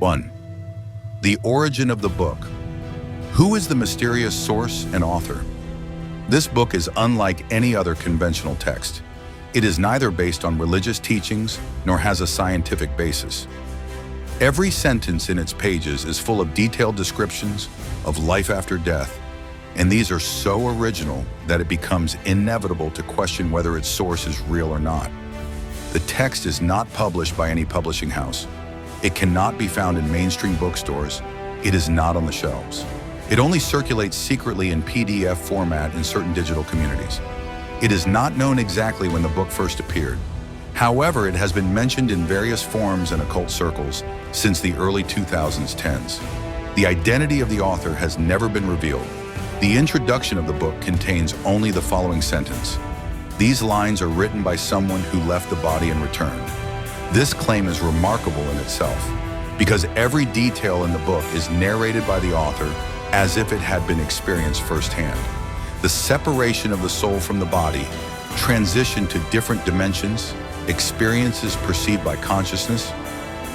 1. The origin of the book. Who is the mysterious source and author? This book is unlike any other conventional text. It is neither based on religious teachings nor has a scientific basis. Every sentence in its pages is full of detailed descriptions of life after death, and these are so original that it becomes inevitable to question whether its source is real or not. The text is not published by any publishing house. It cannot be found in mainstream bookstores. It is not on the shelves. It only circulates secretly in PDF format in certain digital communities. It is not known exactly when the book first appeared. However, it has been mentioned in various forums and occult circles since the early 2010s. The identity of the author has never been revealed. The introduction of the book contains only the following sentence. These lines are written by someone who left the body and returned. This claim is remarkable in itself because every detail in the book is narrated by the author as if it had been experienced firsthand. The separation of the soul from the body, transition to different dimensions, experiences perceived by consciousness,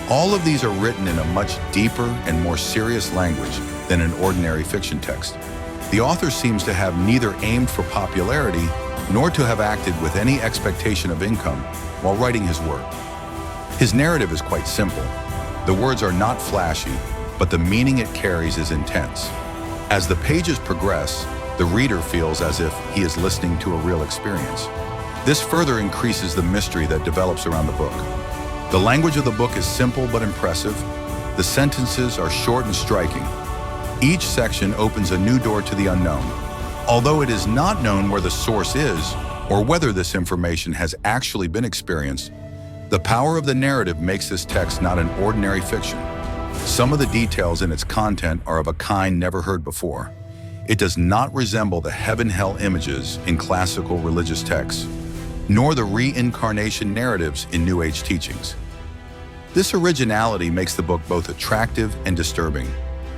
all of these are written in a much deeper and more serious language than an ordinary fiction text. The author seems to have neither aimed for popularity nor to have acted with any expectation of income while writing his work. His narrative is quite simple. The words are not flashy, but the meaning it carries is intense. As the pages progress, the reader feels as if he is listening to a real experience. This further increases the mystery that develops around the book. The language of the book is simple but impressive. The sentences are short and striking. Each section opens a new door to the unknown. Although it is not known where the source is or whether this information has actually been experienced, the power of the narrative makes this text not an ordinary fiction. Some of the details in its content are of a kind never heard before. It does not resemble the heaven-hell images in classical religious texts, nor the reincarnation narratives in New Age teachings. This originality makes the book both attractive and disturbing,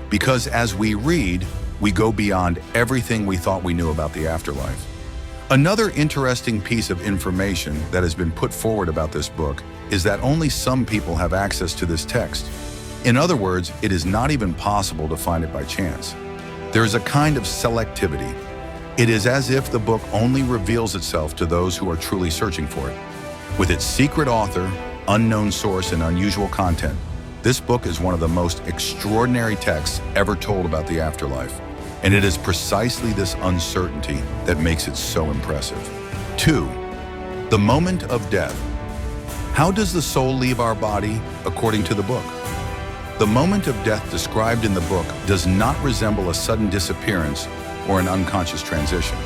because as we read, we go beyond everything we thought we knew about the afterlife. Another interesting piece of information that has been put forward about this book is that only some people have access to this text. In other words, it is not even possible to find it by chance. There is a kind of selectivity. It is as if the book only reveals itself to those who are truly searching for it. With its secret author, unknown source, and unusual content, this book is one of the most extraordinary texts ever told about the afterlife. And it is precisely this uncertainty that makes it so impressive. 2. The moment of death. How does the soul leave our body according to the book? The moment of death described in the book does not resemble a sudden disappearance or an unconscious transition.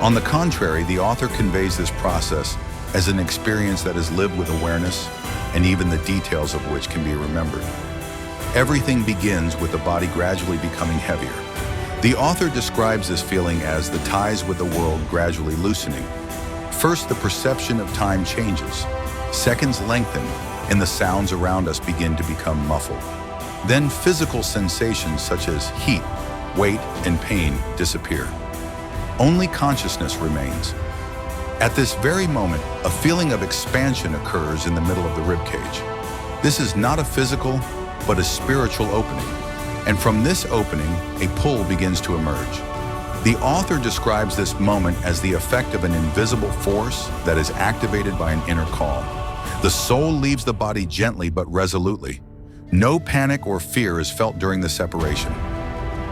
On the contrary, the author conveys this process as an experience that is lived with awareness and even the details of which can be remembered. Everything begins with the body gradually becoming heavier. The author describes this feeling as the ties with the world gradually loosening. First, the perception of time changes. Seconds lengthen, and the sounds around us begin to become muffled. Then physical sensations such as heat, weight, and pain disappear. Only consciousness remains. At this very moment, a feeling of expansion occurs in the middle of the ribcage. This is not a physical, but a spiritual opening. And from this opening, a pull begins to emerge. The author describes this moment as the effect of an invisible force that is activated by an inner call. The soul leaves the body gently but resolutely. No panic or fear is felt during the separation.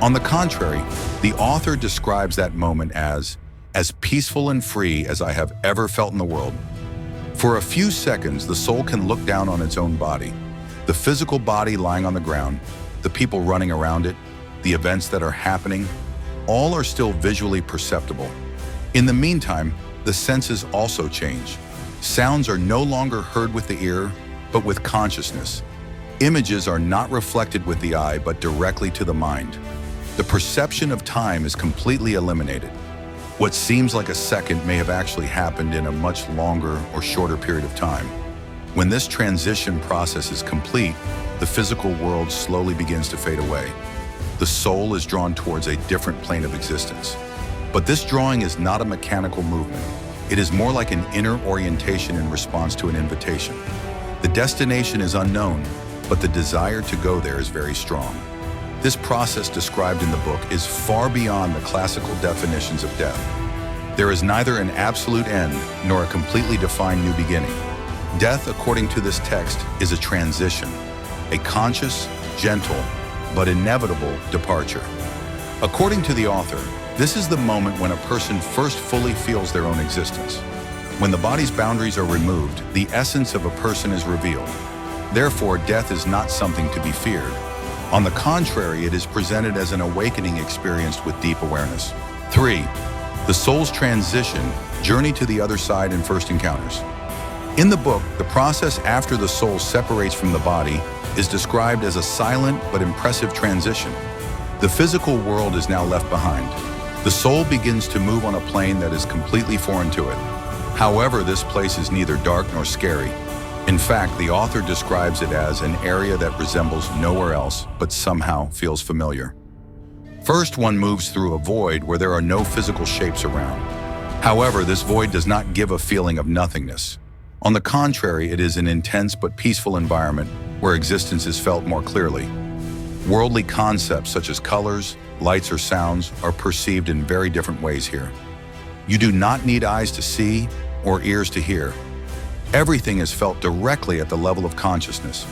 On the contrary, the author describes that moment as peaceful and free as I have ever felt in the world. For a few seconds, the soul can look down on its own body, the physical body lying on the ground, the people running around it, the events that are happening, all are still visually perceptible. In the meantime, the senses also change. Sounds are no longer heard with the ear, but with consciousness. Images are not reflected with the eye, but directly to the mind. The perception of time is completely eliminated. What seems like a second may have actually happened in a much longer or shorter period of time. When this transition process is complete, the physical world slowly begins to fade away. The soul is drawn towards a different plane of existence. But this drawing is not a mechanical movement. It is more like an inner orientation in response to an invitation. The destination is unknown, but the desire to go there is very strong. This process described in the book is far beyond the classical definitions of death. There is neither an absolute end nor a completely defined new beginning. Death, according to this text, is a transition, a conscious, gentle, but inevitable departure. According to the author, this is the moment when a person first fully feels their own existence. When the body's boundaries are removed, the essence of a person is revealed. Therefore, death is not something to be feared. On the contrary, it is presented as an awakening experienced with deep awareness. 3. The soul's transition, journey to the other side and first encounters. In the book, the process after the soul separates from the body is described as a silent but impressive transition. The physical world is now left behind. The soul begins to move on a plane that is completely foreign to it. However, this place is neither dark nor scary. In fact, the author describes it as an area that resembles nowhere else, but somehow feels familiar. First, one moves through a void where there are no physical shapes around. However, this void does not give a feeling of nothingness. On the contrary, it is an intense but peaceful environment where existence is felt more clearly. Worldly concepts such as colors, lights, or sounds are perceived in very different ways here. You do not need eyes to see or ears to hear. Everything is felt directly at the level of consciousness.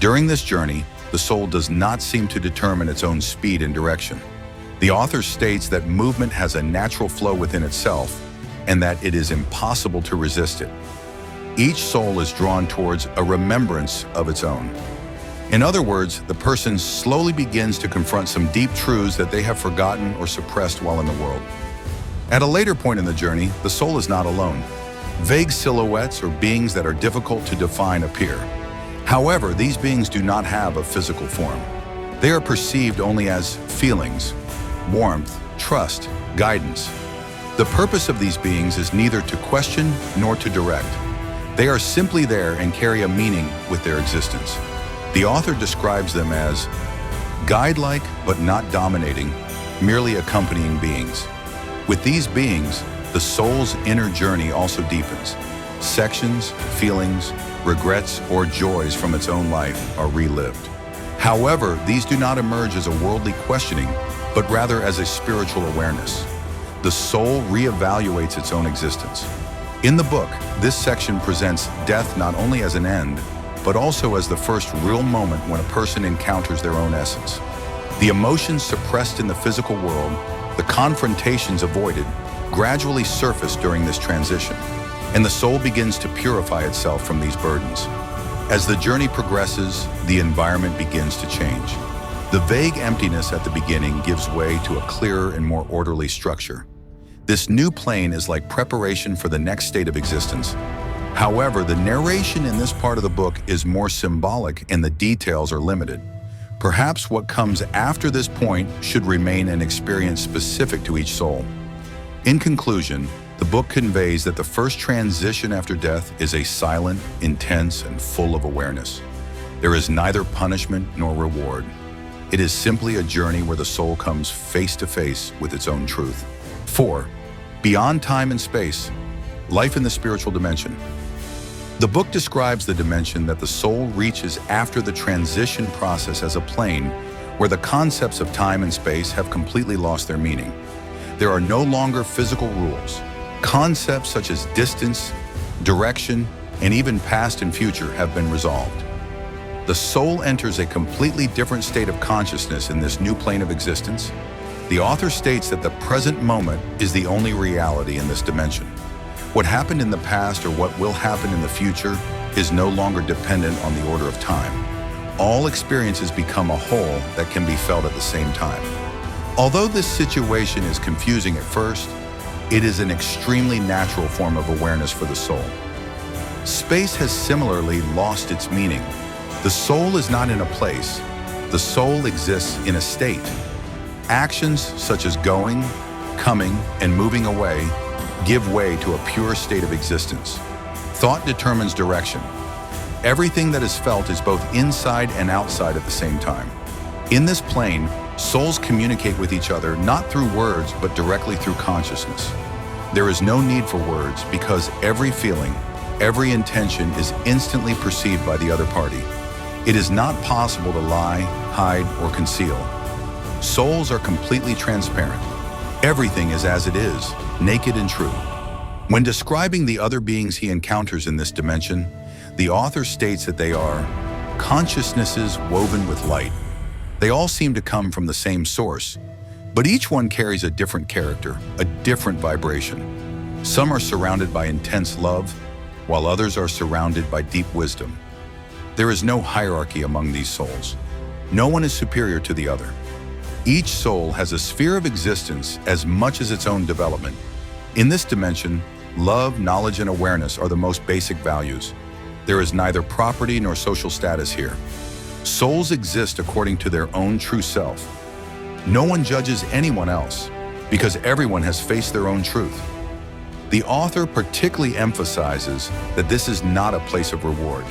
During this journey, the soul does not seem to determine its own speed and direction. The author states that movement has a natural flow within itself and that it is impossible to resist it. Each soul is drawn towards a remembrance of its own. In other words, the person slowly begins to confront some deep truths that they have forgotten or suppressed while in the world. At a later point in the journey, the soul is not alone. Vague silhouettes or beings that are difficult to define appear. However, these beings do not have a physical form. They are perceived only as feelings, warmth, trust, guidance. The purpose of these beings is neither to question nor to direct. They are simply there and carry a meaning with their existence. The author describes them as guide-like but not dominating, merely accompanying beings. With these beings, the soul's inner journey also deepens. Sections, feelings, regrets, or joys from its own life are relived. However, these do not emerge as a worldly questioning, but rather as a spiritual awareness. The soul reevaluates its own existence. In the book, this section presents death not only as an end, but also as the first real moment when a person encounters their own essence. The emotions suppressed in the physical world, the confrontations avoided, gradually surface during this transition, and the soul begins to purify itself from these burdens. As the journey progresses, the environment begins to change. The vague emptiness at the beginning gives way to a clearer and more orderly structure. This new plane is like preparation for the next state of existence. However, the narration in this part of the book is more symbolic and the details are limited. Perhaps what comes after this point should remain an experience specific to each soul. In conclusion, the book conveys that the first transition after death is a silent, intense, and full of awareness. There is neither punishment nor reward. It is simply a journey where the soul comes face to face with its own truth. 4. Beyond time and space, life in the spiritual dimension. The book describes the dimension that the soul reaches after the transition process as a plane where the concepts of time and space have completely lost their meaning. There are no longer physical rules. Concepts such as distance, direction, and even past and future have been resolved. The soul enters a completely different state of consciousness in this new plane of existence. The author states that the present moment is the only reality in this dimension. What happened in the past or what will happen in the future is no longer dependent on the order of time. All experiences become a whole that can be felt at the same time. Although this situation is confusing at first, it is an extremely natural form of awareness for the soul. Space has similarly lost its meaning. The soul is not in a place. The soul exists in a state. Actions such as going, coming, and moving away give way to a pure state of existence. Thought determines direction. Everything that is felt is both inside and outside at the same time. In this plane, souls communicate with each other not through words but directly through consciousness. There is no need for words because every feeling, every intention is instantly perceived by the other party. It is not possible to lie, hide, or conceal. Souls are completely transparent. Everything is as it is, naked and true. When describing the other beings he encounters in this dimension, the author states that they are consciousnesses woven with light. They all seem to come from the same source, but each one carries a different character, a different vibration. Some are surrounded by intense love, while others are surrounded by deep wisdom. There is no hierarchy among these souls. No one is superior to the other. Each soul has a sphere of existence as much as its own development. In this dimension, love, knowledge, and awareness are the most basic values. There is neither property nor social status here. Souls exist according to their own true self. No one judges anyone else, because everyone has faced their own truth. The author particularly emphasizes that this is not a place of reward.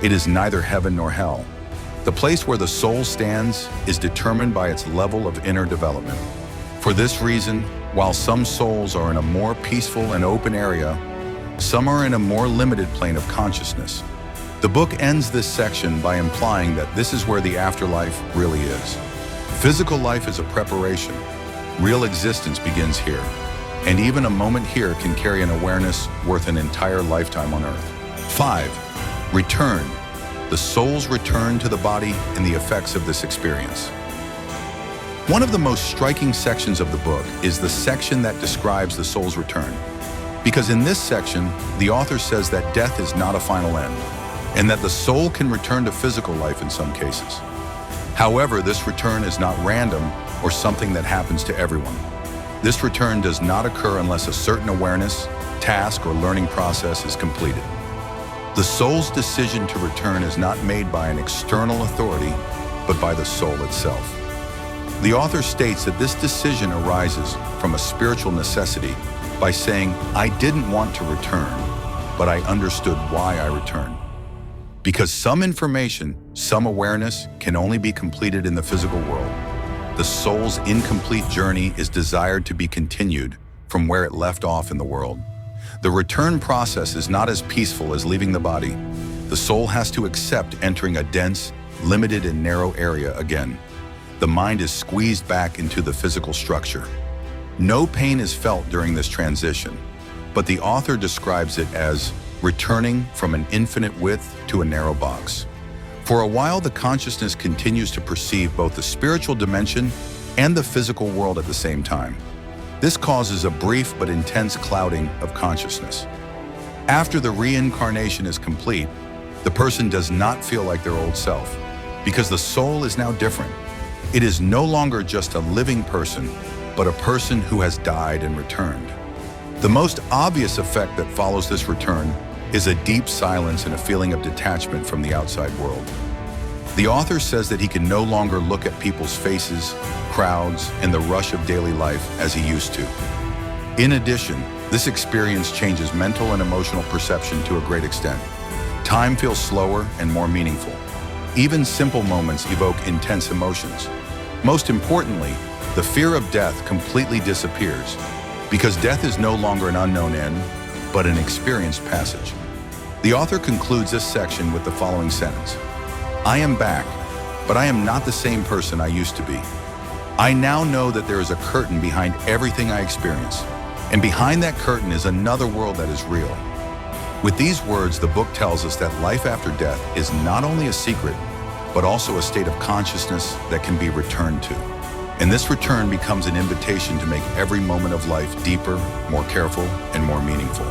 It is neither heaven nor hell. The place where the soul stands is determined by its level of inner development. For this reason, while some souls are in a more peaceful and open area, some are in a more limited plane of consciousness. The book ends this section by implying that this is where the afterlife really is. Physical life is a preparation. Real existence begins here. And even a moment here can carry an awareness worth an entire lifetime on Earth. 5. Return. The soul's return to the body and the effects of this experience. One of the most striking sections of the book is the section that describes the soul's return. Because in this section, the author says that death is not a final end, and that the soul can return to physical life in some cases. However, this return is not random or something that happens to everyone. This return does not occur unless a certain awareness, task, or learning process is completed. The soul's decision to return is not made by an external authority, but by the soul itself. The author states that this decision arises from a spiritual necessity by saying, I didn't want to return, but I understood why I returned. Because some information, some awareness can only be completed in the physical world, the soul's incomplete journey is desired to be continued from where it left off in the world. The return process is not as peaceful as leaving the body. The soul has to accept entering a dense, limited, and narrow area again. The mind is squeezed back into the physical structure. No pain is felt during this transition, but the author describes it as returning from an infinite width to a narrow box. For a while, the consciousness continues to perceive both the spiritual dimension and the physical world at the same time. This causes a brief but intense clouding of consciousness. After the reincarnation is complete, the person does not feel like their old self, because the soul is now different. It is no longer just a living person, but a person who has died and returned. The most obvious effect that follows this return is a deep silence and a feeling of detachment from the outside world. The author says that he can no longer look at people's faces, crowds, and the rush of daily life as he used to. In addition, this experience changes mental and emotional perception to a great extent. Time feels slower and more meaningful. Even simple moments evoke intense emotions. Most importantly, the fear of death completely disappears, because death is no longer an unknown end, but an experienced passage. The author concludes this section with the following sentence: I am back, but I am not the same person I used to be. I now know that there is a curtain behind everything I experience, and behind that curtain is another world that is real. With these words, the book tells us that life after death is not only a secret, but also a state of consciousness that can be returned to. And this return becomes an invitation to make every moment of life deeper, more careful, and more meaningful.